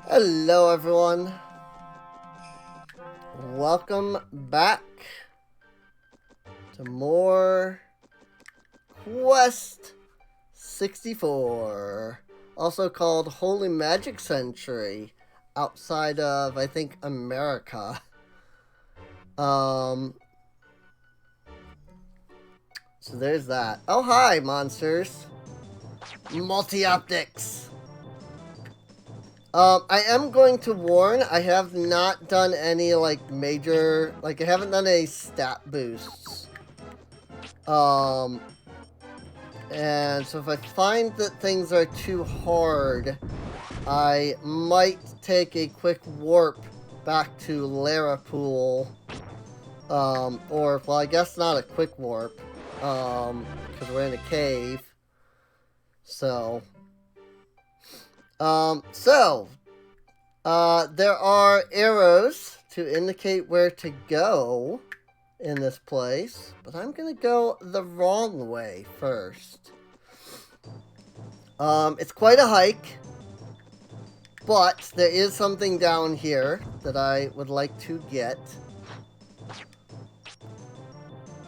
Hello everyone, welcome back to more Quest 64, also called Holy Magic Century, outside of, I think, America. So there's that. Oh hi, monsters. Multi-optics. I am going to warn, I have not done any, major, I haven't done any stat boosts. And so if I find that things are too hard, I might take a quick warp back to Larapool. Or, well, I guess not a quick warp, because we're in a cave. So... there are arrows to indicate where to go in this place, but I'm gonna go the wrong way first. It's quite a hike, but there is something down here that I would like to get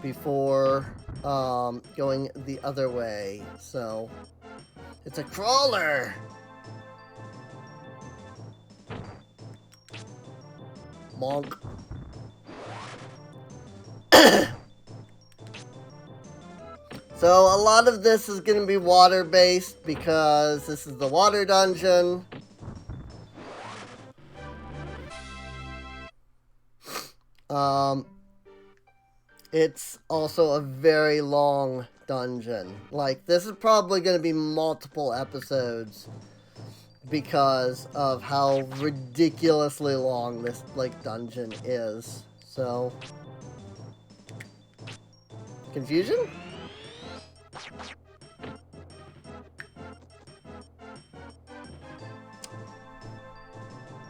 before, going the other way. So, it's a crawler! Monk. So a lot of this is going to be water based because this is the water dungeon. It's also a very long dungeon. Like, this is probably going to be multiple episodes because of how ridiculously long this, dungeon is. So... Confusion?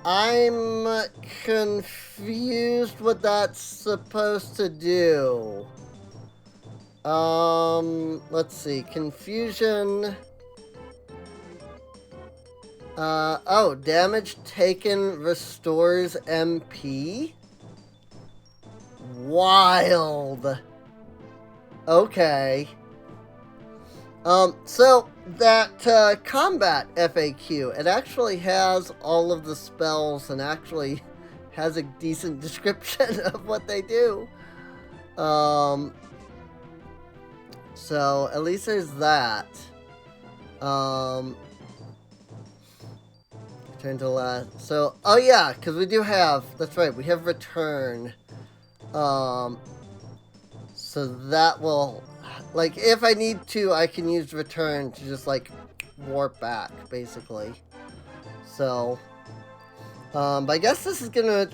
I'm confused what that's supposed to do. Let's see. Confusion... oh, damage taken restores MP? Wild. Okay. So, that, combat FAQ, it actually has all of the spells and actually has a decent description of what they do. So, at least there's that. Turn to last. So, oh yeah, because we do have, that's right, we have return. So that will, if I need to, I can use return to just, warp back, basically. So, but I guess this is gonna,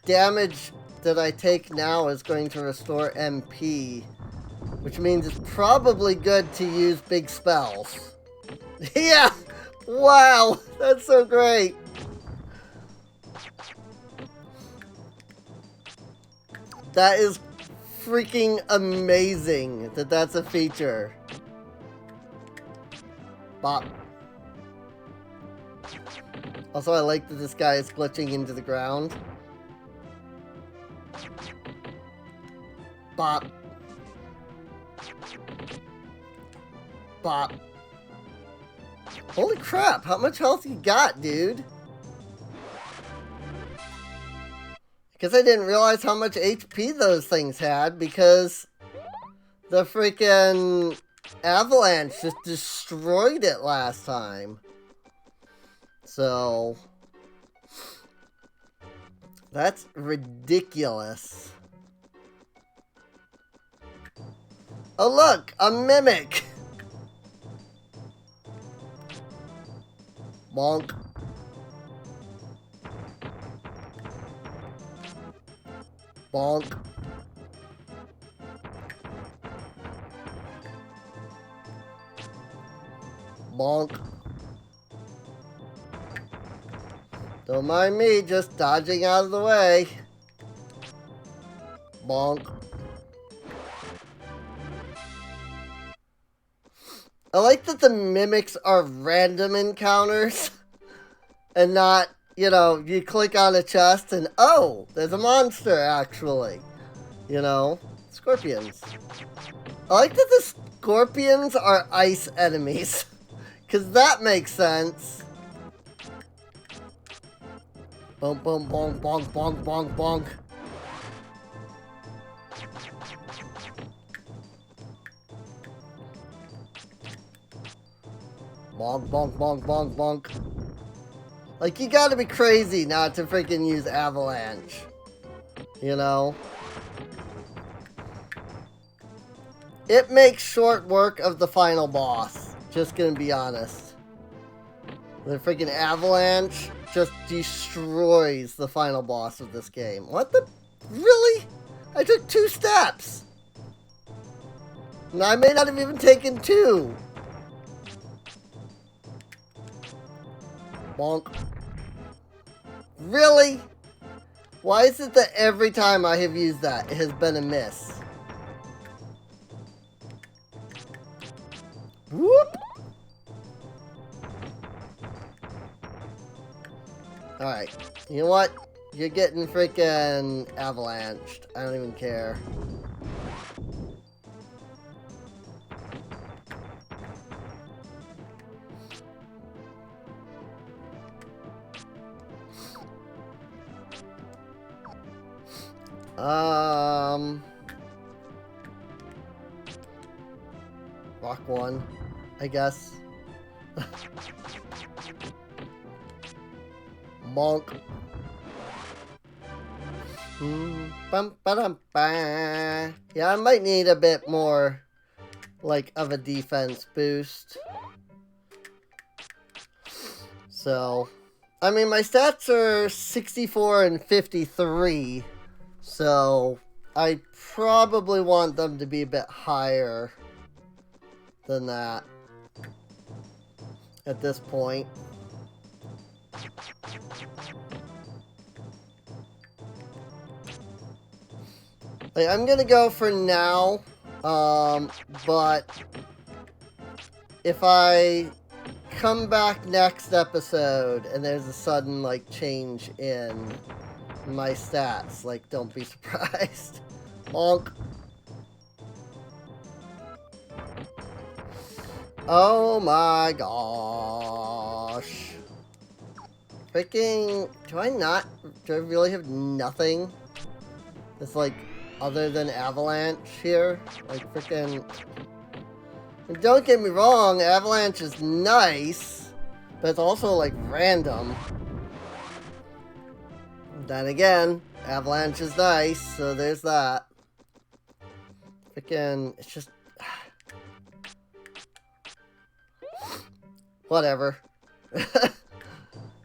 damage that I take now is going to restore MP, which means it's probably good to use big spells. Yeah! Wow! That's so great! That is freaking amazing that that's a feature. Bop. Also, I like that this guy is glitching into the ground. Bop. Bop. Holy crap, how much health you got, dude? Because I didn't realize how much HP those things had, because the freaking avalanche just destroyed it last time. So, that's ridiculous. Oh look, a mimic! Bonk. Bonk. Bonk. Don't mind me, just dodging out of the way. Bonk. I like that the mimics are random encounters. and not, you know, you click on a chest and, oh, there's a monster, actually. You know? Scorpions. I like that the scorpions are ice enemies. Because that makes sense. Bonk, bonk, bonk, bonk, bonk, bonk, bonk. Bonk, bonk, bonk, bonk, bonk. Like, you gotta be crazy not to freaking use avalanche. You know? It makes short work of the final boss. Just gonna be honest. The freaking avalanche just destroys the final boss of this game. What the? Really? I took 2 steps. And I may not have even taken 2. Bonk. Really? Why is it that every time I have used that, it has been a miss? Whoop! Alright. You know what? You're getting freaking avalanched. I don't even care. Rock 1, I guess. Bonk. Bum, ba-dum, ba. Yeah, I might need a bit more, like, of a defense boost. So, I mean, my stats are 64 and 53. So, I probably want them to be a bit higher than that at this point. Like, I'm gonna go for now, but if I come back next episode and there's a sudden, like, change in my stats, like, don't be surprised. Bonk. Oh my gosh. Freaking, do I really have nothing that's, like, other than avalanche here? Like, freaking, and don't get me wrong, avalanche is nice, but it's also, like, random. Then again, avalanche is nice, so there's that. Freaking, it's just... whatever.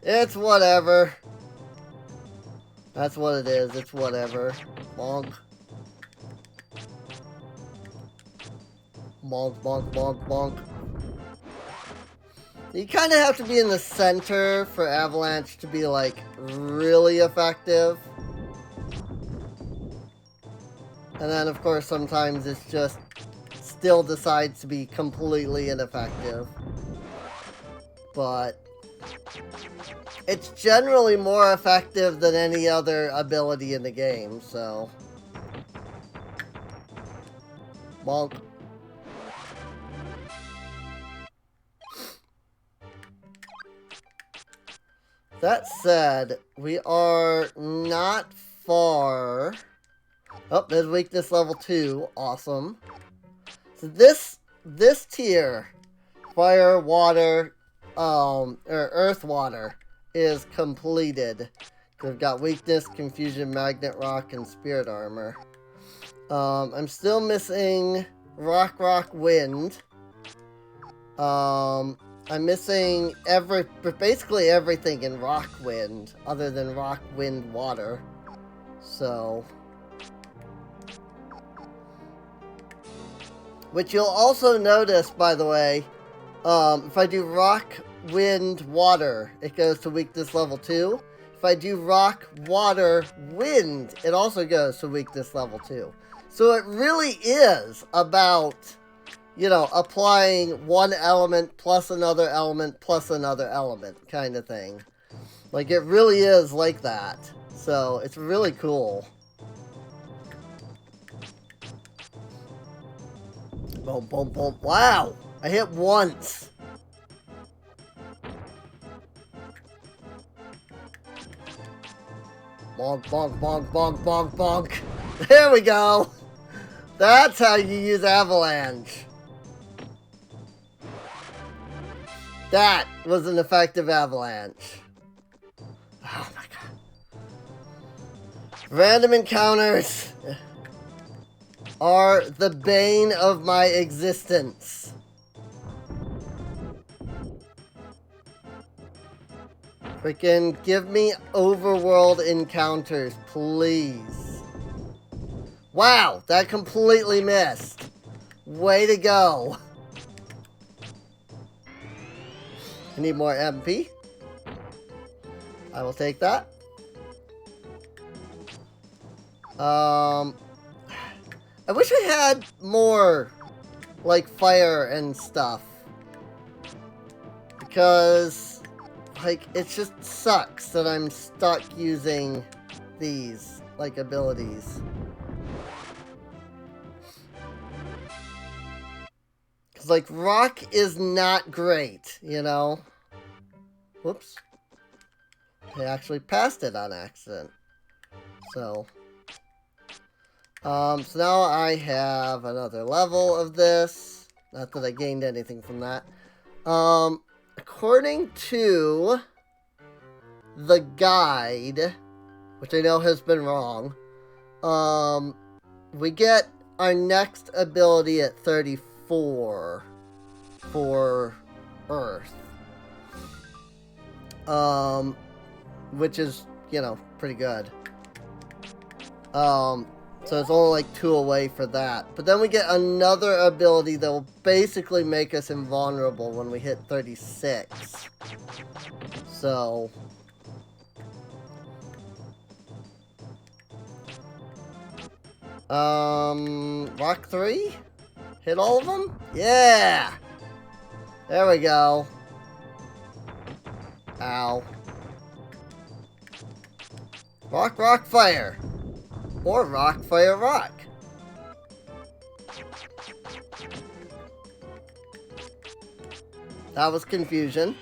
It's whatever. That's what it is, it's whatever. Bonk. Bonk, bonk, bonk, bonk. You kind of have to be in the center for avalanche to be, like, really effective. And then, of course, sometimes it's just still decides to be completely ineffective. But it's generally more effective than any other ability in the game, so. Bonk. That said, we are not far. Oh, there's weakness level 2. Awesome. So this tier, fire, water, or earth, water, is completed. We've got weakness, confusion, magnet, rock, and spirit armor. I'm still missing rock, wind. I'm missing basically everything in rock, wind, other than rock, wind, water. So, which you'll also notice, by the way, if I do rock, wind, water, it goes to weakness level 2. If I do rock, water, wind, it also goes to weakness level 2. So it really is about, you know, applying one element plus another element plus another element kind of thing. Like, it really is like that. So, it's really cool. Boom, boom, boom. Wow! I hit once. Bonk, bonk, bonk, bonk, bonk, bonk. There we go. That's how you use avalanche. That was an effective avalanche. Oh my god. Random encounters are the bane of my existence. Freaking give me overworld encounters, please. Wow, that completely missed. Way to go. I need more MP. I will take that. I wish I had more, like, fire and stuff. Because, like, it just sucks that I'm stuck using these, like, abilities. Because, like, rock is not great, you know? Whoops. I actually passed it on accident. So now I have another level of this. Not that I gained anything from that. According to the guide, which I know has been wrong, we get our next ability at 34 for Earth. Which is, you know, pretty good. So it's only like 2 away for that. But then we get another ability that will basically make us invulnerable when we hit 36. So Rock 3? Hit all of them? Yeah! There we go. Ow. Rock, rock, fire. Or rock, fire, rock. That was confusion.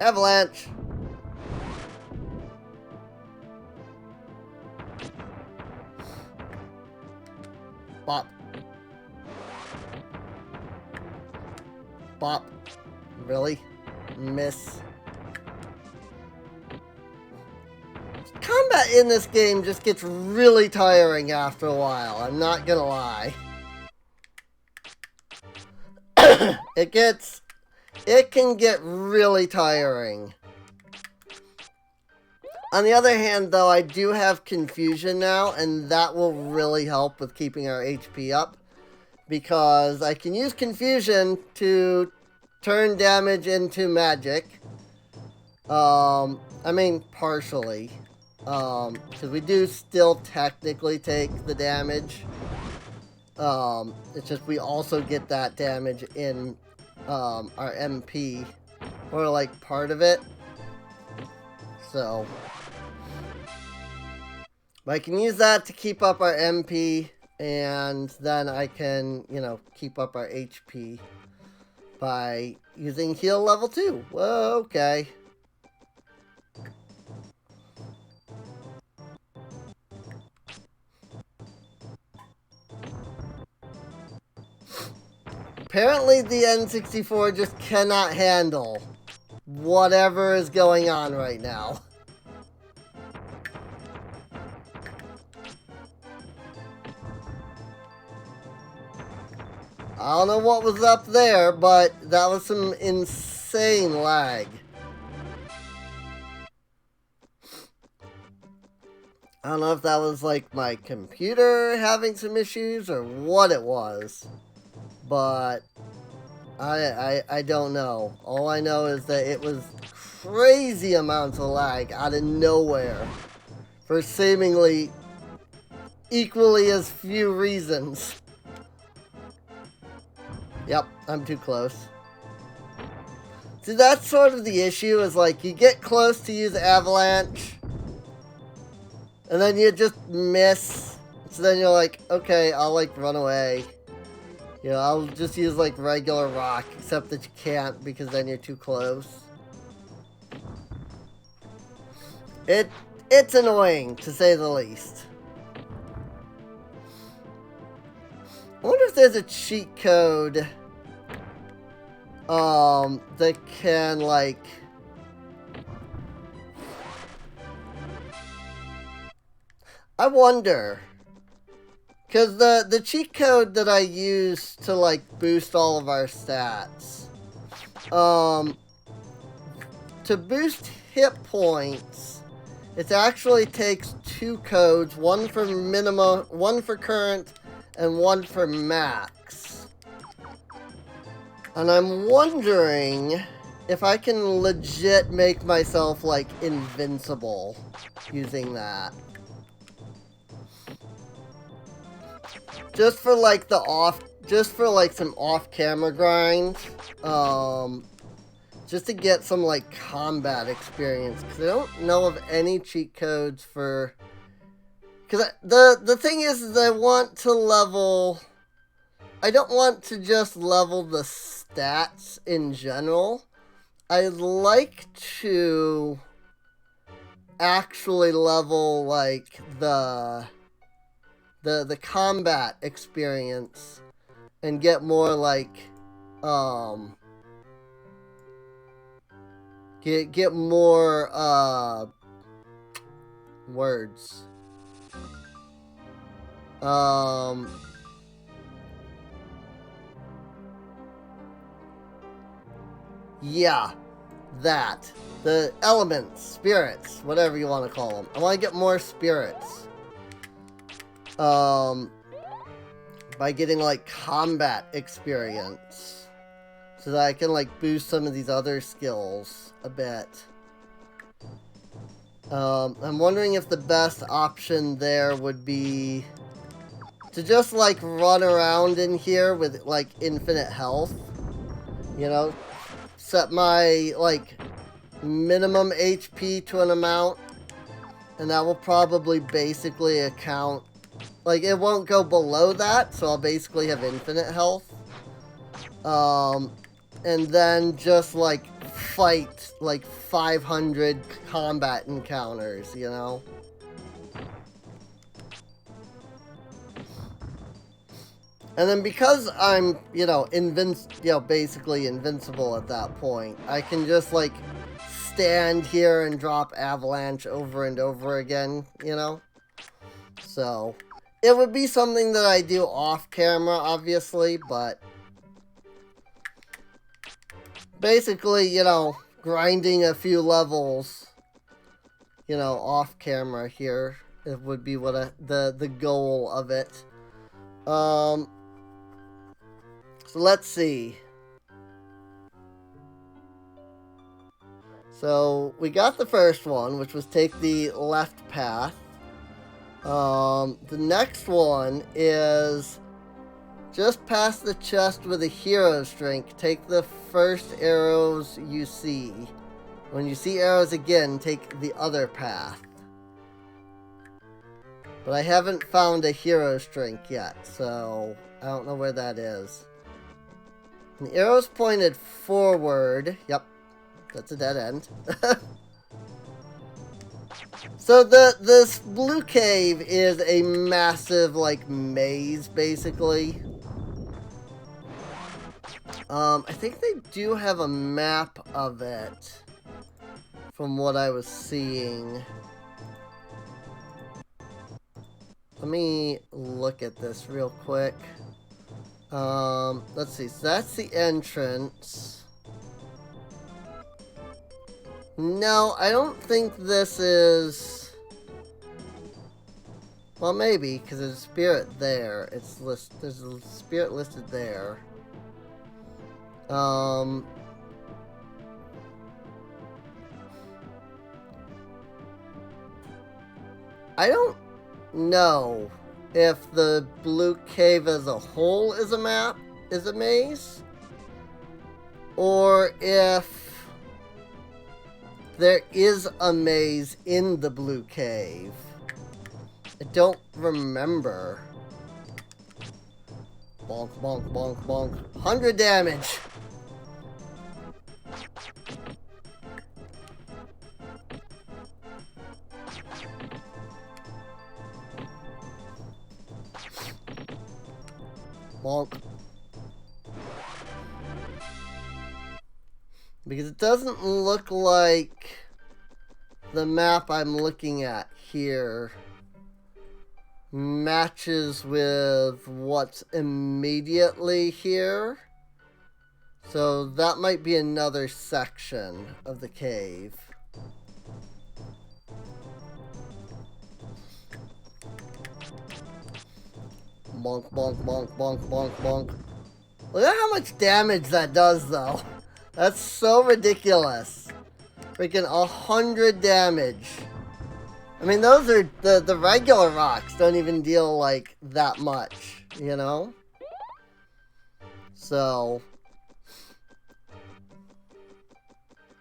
Avalanche. Bop. Bop. Really? Miss. Combat in this game just gets really tiring after a while, I'm not gonna lie. It can get really tiring. On the other hand, though, I do have confusion now, and that will really help with keeping our HP up. Because I can use confusion to turn damage into magic. I mean, partially. Because we do still technically take the damage. It's just we also get that damage in our MP. Or like part of it. So I can use that to keep up our MP. And then I can, you know, keep up our HP by using heal level 2. Whoa, okay. Apparently the N64 just cannot handle whatever is going on right now. I don't know what was up there, but that was some insane lag. I don't know if that was like my computer having some issues or what it was. But I don't know. All I know is that it was crazy amounts of lag out of nowhere for seemingly equally as few reasons. Yep, I'm too close. See, that's sort of the issue, is like you get close to use avalanche and then you just miss. So then you're like, okay, I'll like run away. You know, I'll just use like regular rock, except that you can't because then you're too close. It's annoying, to say the least. I wonder if there's a cheat code that can like I wonder, because the cheat code that I use to like boost all of our stats, to boost hit points, it actually takes 2 codes, one for minimum, one for current, and one for max. And I'm wondering if I can legit make myself like invincible using that. Just for like some off-camera grind, just to get some like combat experience, because I don't know of any cheat codes for. Because the thing is I want to level. I don't want to just level the stats in general. I'd like to actually level like the combat experience and get more like get more words. Yeah, that. The elements, spirits, whatever you want to call them. I want to get more spirits. By getting like combat experience, so that I can like boost some of these other skills a bit. I'm wondering if the best option there would be to just like run around in here with like infinite health, you know, set my like minimum HP to an amount, and that will probably basically account. Like, it won't go below that, so I'll basically have infinite health. And then just, like, fight, like, 500 combat encounters, you know? And then because I'm, you know, basically invincible at that point, I can just, like, stand here and drop avalanche over and over again, you know? So it would be something that I do off camera, obviously, but basically, you know, grinding a few levels, you know, off camera here, it would be what the goal of it. So let's see. So we got the first one, which was take the left path. The next one is just past the chest with a hero's drink. Take the first arrows you see. When you see arrows again, take the other path. But I haven't found a hero's drink yet, so I don't know where that is. And the arrow's pointed forward. Yep, that's a dead end. So this blue cave is a massive, like, maze, basically. I think they do have a map of it, from what I was seeing. Let me look at this real quick. Let's see, so that's the entrance. No, I don't think this is. Well, maybe, because there's a spirit there. There's a spirit listed there. I don't know if the blue cave as a whole is a maze, or if there is a maze in the blue cave. I don't remember. Bonk, bonk, bonk, bonk. 100 damage. Bonk. Because it doesn't look like the map I'm looking at here matches with what's immediately here. So that might be another section of the cave. Bonk, bonk, bonk, bonk, bonk, bonk. Look at how much damage that does, though. That's so ridiculous. Freaking 100 damage. I mean, those are the regular rocks don't even deal like that much, you know? So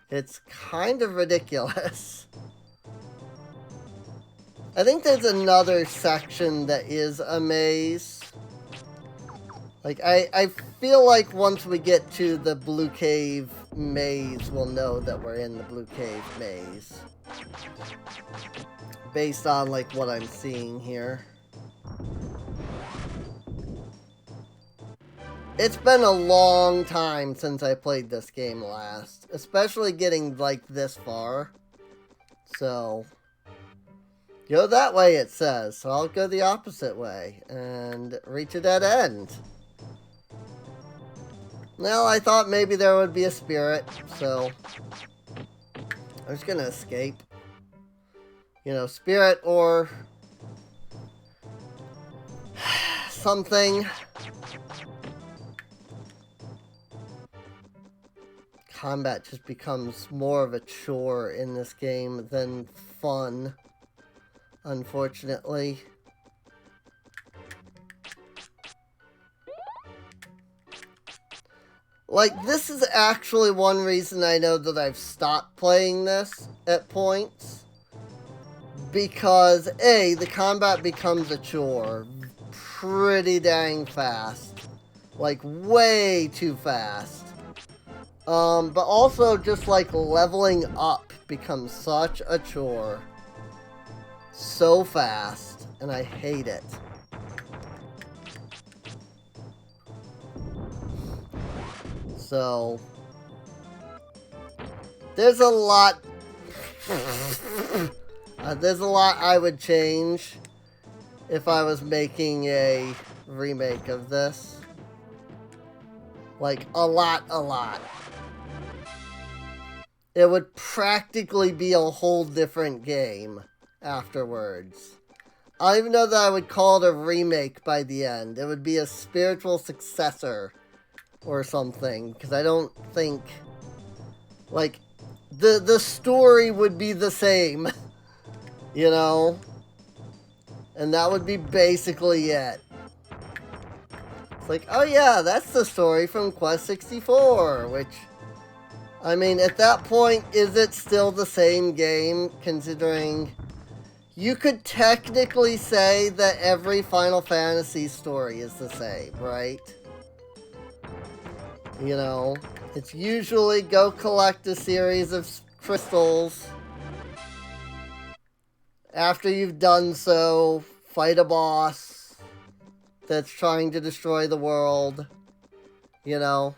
it's kind of ridiculous. I think there's another section that is a maze. Like, I feel like once we get to the Blue Cave maze, we'll know that we're in the Blue Cave maze. Based on, like, what I'm seeing here. It's been a long time since I played this game last. Especially getting, like, this far. So go that way, it says. So I'll go the opposite way and reach a dead end. Well, I thought maybe there would be a spirit, so I'm just gonna escape. You know, spirit or something. Combat just becomes more of a chore in this game than fun, unfortunately. Like, this is actually one reason I know that I've stopped playing this at points. Because, A, the combat becomes a chore pretty dang fast. Like, way too fast. But also just, like, leveling up becomes such a chore. So fast. And I hate it. So there's a lot I would change if I was making a remake of this. Like, a lot. It would practically be a whole different game afterwards. I don't even know that I would call it a remake by the end. It would be a spiritual successor or something, because I don't think, like, the story would be the same, you know? And that would be basically it. It's like, oh yeah, that's the story from Quest 64, which, I mean, at that point, is it still the same game, considering you could technically say that every Final Fantasy story is the same, right? You know, it's usually go collect a series of crystals. After you've done so, fight a boss that's trying to destroy the world. You know?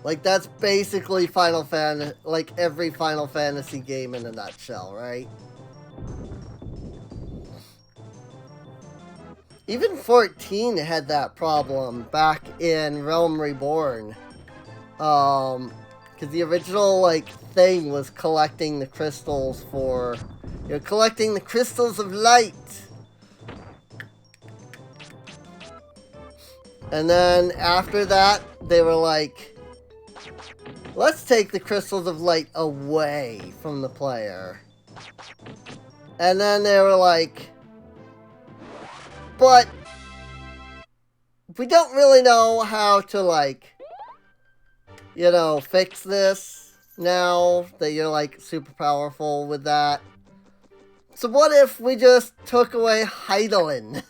Like, that's basically Final Fantasy, like every Final Fantasy game in a nutshell, right? Even 14 had that problem back in Realm Reborn. Because the original, like, thing was collecting the crystals for... You're collecting the crystals of light! And then, after that, they were like... Let's take the crystals of light away from the player. And then they were like... But we don't really know how to, like, you know, fix this now that you're like super powerful with that. So what if we just took away Heidelin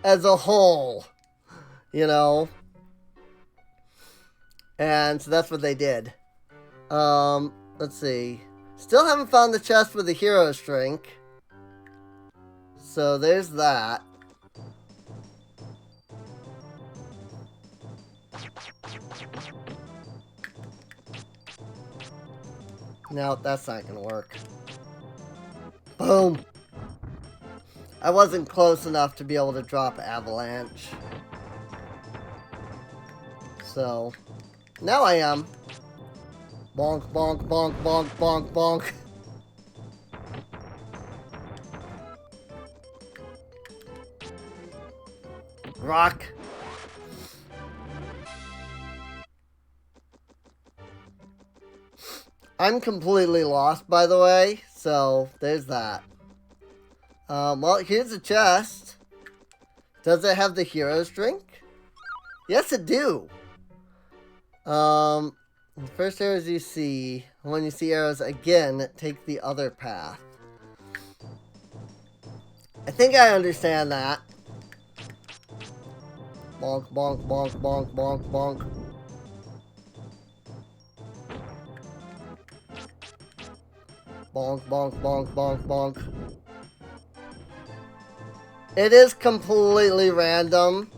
as a whole, you know? And so that's what they did. Let's see. Still haven't found the chest with the hero's drink. So there's that. No, that's not gonna work. Boom! I wasn't close enough to be able to drop Avalanche. So, now I am. Bonk, bonk, bonk, bonk, bonk, bonk. Rock. I'm completely lost, by the way, so there's that. Well, here's a chest. Does it have the hero's drink? Yes, it do. The first arrows you see, when you see arrows again, take the other path. I think I understand that. Bonk, bonk, bonk, bonk, bonk, bonk. Bonk, bonk, bonk, bonk, bonk. It is completely random,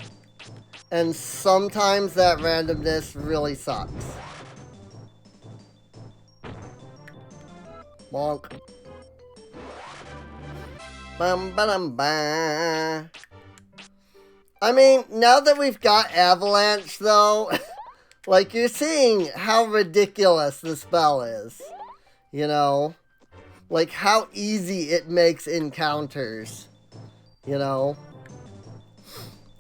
and sometimes that randomness really sucks. Bonk. Bum ba dum ba. I mean, now that we've got Avalanche, though, like, you're seeing how ridiculous the spell is. You know? Like, how easy it makes encounters. You know?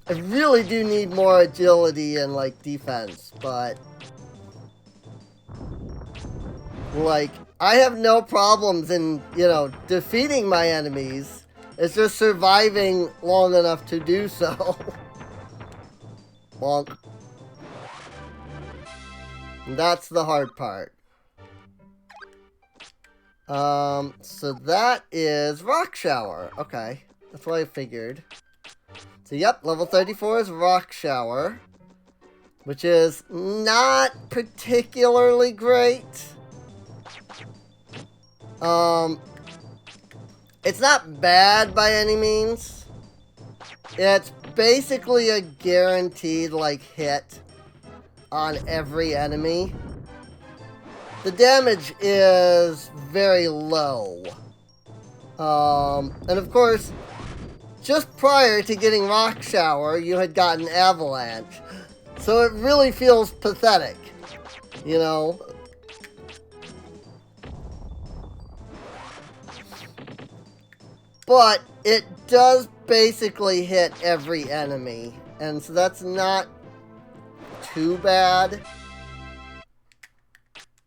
I really do need more agility and, like, defense, but... like, I have no problems in, you know, defeating my enemies. It's just surviving long enough to do so. Bonk. And that's the hard part. So that is Rock Shower. Okay. That's what I figured. So, yep, level 34 is Rock Shower. Which is not particularly great. It's not bad by any means. It's basically a guaranteed, like, hit on every enemy. The damage is very low. And of course, just prior to getting Rock Shower, you had gotten Avalanche. So it really feels pathetic, you know? But it does basically hit every enemy, and so that's not too bad.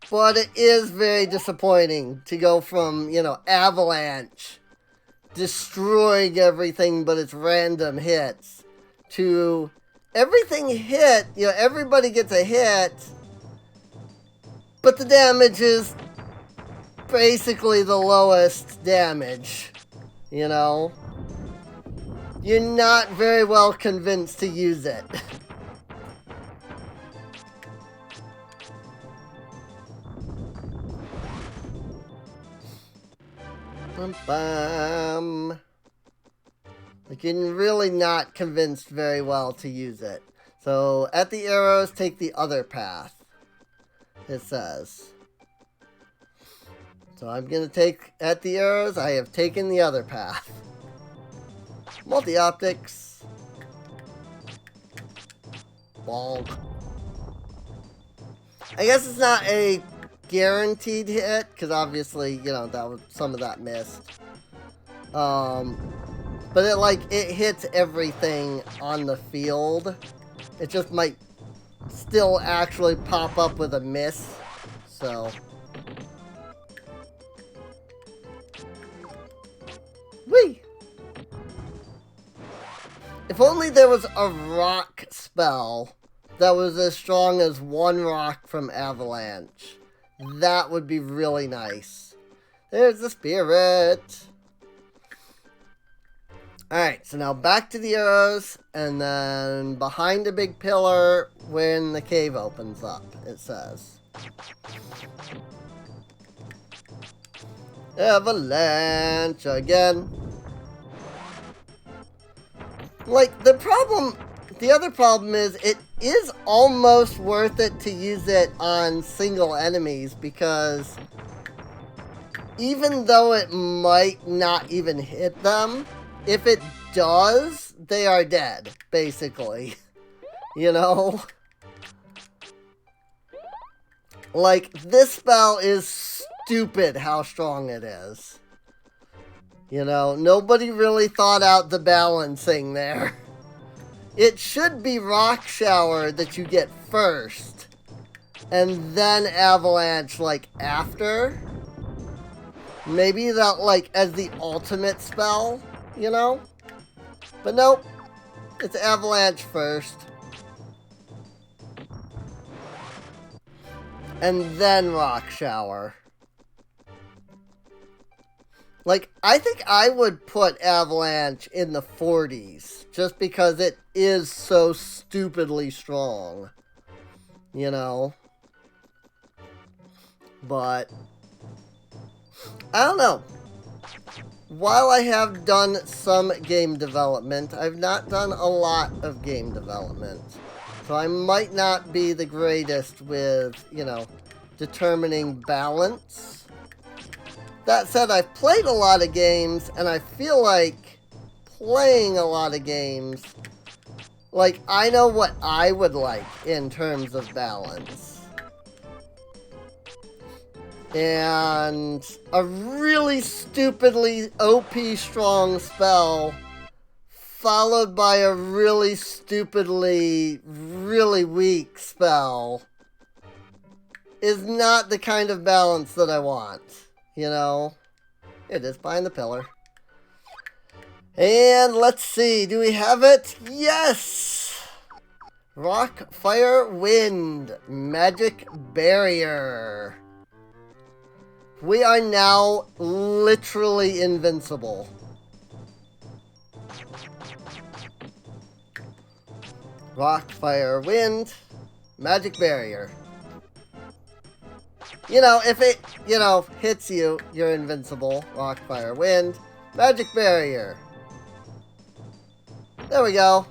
But it is very disappointing to go from, you know, Avalanche destroying everything but its random hits to everything hit, you know, everybody gets a hit, but the damage is basically the lowest damage. You know? You're not very well convinced to use it. Bum. Like, you're really not convinced very well to use it. So, at the arrows, take the other path. It says. So I'm going to take, at the arrows, I have taken the other path. Multi-optics. Bonk. I guess it's not a guaranteed hit, because obviously, you know, that was, some of that missed. But it, like, it hits everything on the field. It just might still actually pop up with a miss. So... whee! If only there was a rock spell that was as strong as one rock from Avalanche. That would be really nice. There's the spirit. Alright, so now back to the arrows, and then behind a big pillar when the cave opens up, it says. Avalanche again. Like, the other problem is it is almost worth it to use it on single enemies, because even though it might not even hit them, if it does, they are dead, basically. You know? Like, this spell is stupid how strong it is. You know, nobody really thought out the balancing there. It should be Rock Shower that you get first, and then Avalanche, like, after. Maybe that, like, as the ultimate spell, you know? But nope, it's Avalanche first. And then Rock Shower. Like, I think I would put Avalanche in the 40s, just because it is so stupidly strong. You know? But I don't know. While I have done some game development, I've not done a lot of game development. So I might not be the greatest with, you know, determining balance. That said, I've played a lot of games, and I feel like playing a lot of games, like, I know what I would like in terms of balance. And a really stupidly OP strong spell followed by a really stupidly really weak spell is not the kind of balance that I want, you know? It is behind the pillar. And let's see, do we have it? Yes! Rock, Fire, Wind, Magic Barrier. We are now literally invincible. Rock, Fire, Wind, Magic Barrier. You know, if it, you know, hits you, you're invincible. Rock, Fire, Wind, Magic Barrier. There we go.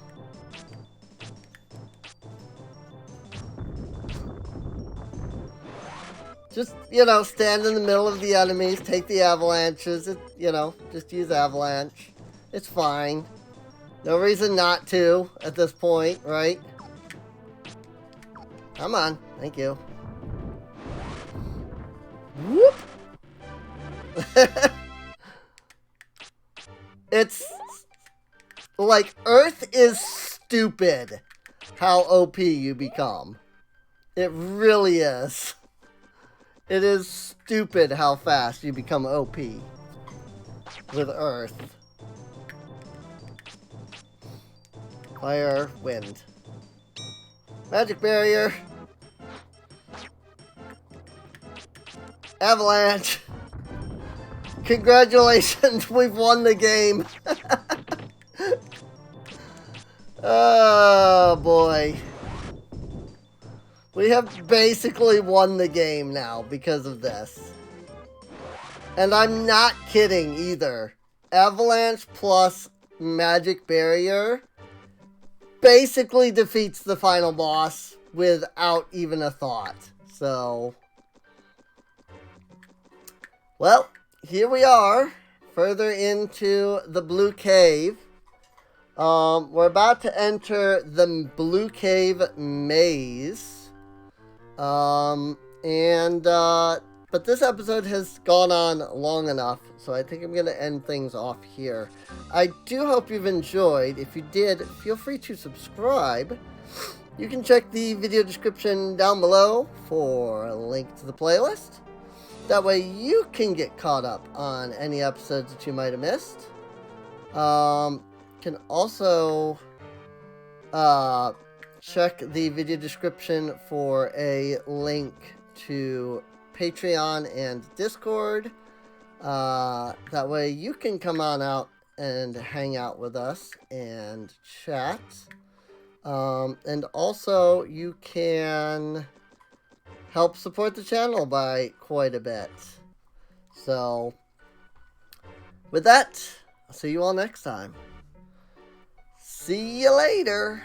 Just, you know, stand in the middle of the enemies, take the avalanches, you know, just use avalanche. It's fine. No reason not to at this point, right? Come on, thank you. Whoop! It's like, Earth is stupid how OP you become. It really is. It is stupid how fast you become OP with Earth. Fire, Wind. Magic Barrier. Avalanche. Congratulations, we've won the game. Oh boy. We have basically won the game now because of this. And I'm not kidding either. Avalanche plus Magic Barrier basically defeats the final boss without even a thought. So, well, here we are, further into the Blue Cave. We're about to enter the Blue Cave maze. But this episode has gone on long enough, so I think I'm going to end things off here. I do hope you've enjoyed. If you did, feel free to subscribe. You can check the video description down below for a link to the playlist. That way you can get caught up on any episodes that you might have missed. Can also check the video description for a link to Patreon and Discord. That way you can come on out and hang out with us and chat. And also you can help support the channel by quite a bit. So, with that, I'll see you all next time. See you later.